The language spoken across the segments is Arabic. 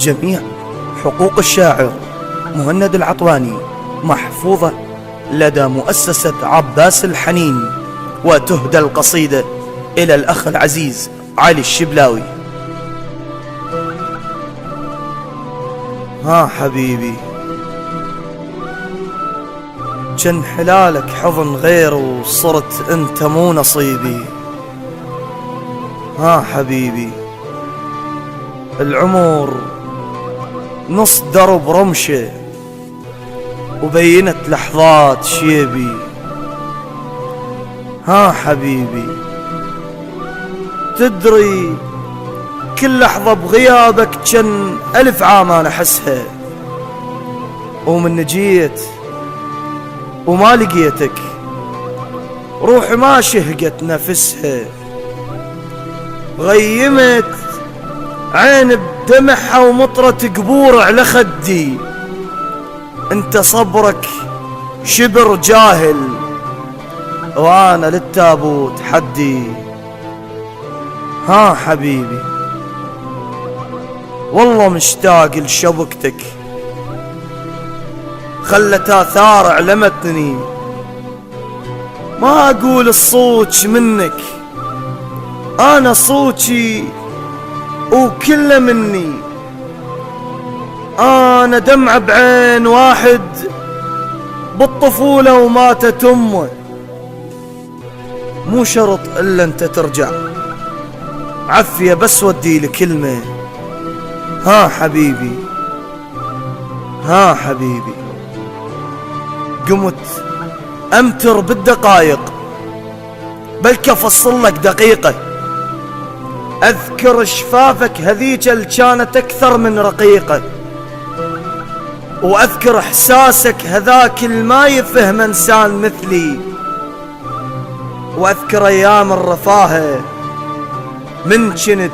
جميع حقوق الشاعر مهند العطواني محفوظة لدى مؤسسة عباس الحنين، وتهدى القصيدة إلى الأخ العزيز علي الشبلاوي. ها حبيبي، جن حلالك حضن غير وصرت انت مو نصيبي. ها حبيبي، العمر نص درب رمشة وبينت لحظات شيبي. ها حبيبي، تدري كل لحظة بغيابك جن 1000 عام أنا أحسها، ومن جيت وما لقيتك روحي ما شهقت نفسها. غيمت عين بدمعها ومطرة قبور على خدي، انت صبرك شبر جاهل وانا للتابوت حدي. ها حبيبي، والله مشتاق لشبكتك، خلت آثار علمتني، ما أقول الصوت منك، أنا صوتي وكله مني. أنا دمع بعين واحد بالطفولة وماتت أمه، مو شرط إلا أنت ترجع، عفية بس ودي لي كلمة. ها حبيبي، ها حبيبي، قمت أمتر بالدقايق، بلك أفصل لك دقيقة. أذكر شفافك هذيك اللي كانت أكثر من رقيقة، وأذكر إحساسك هذاك اللي ما يفهم إنسان مثلي، وأذكر أيام الرفاهة من كنت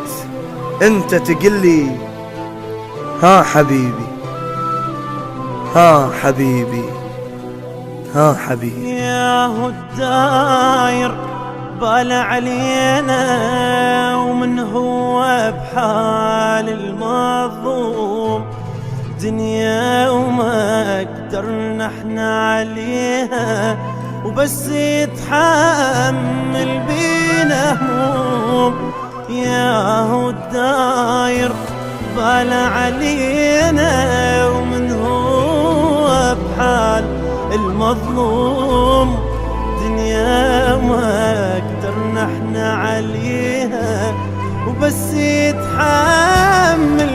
أنت تقلي. ها حبيبي، ها حبيبي، ها حبيبي. يا هو الداير بال علينا، ومن هو بحال المظلوم، دنيا وما قدرنا احنا عليها، وبس يتحمل بينا هموم. يا هو الداير بال علينا، ومن هو بحال المظلوم، دنيا ما قدرنا احنا عليها، وبس يتحمل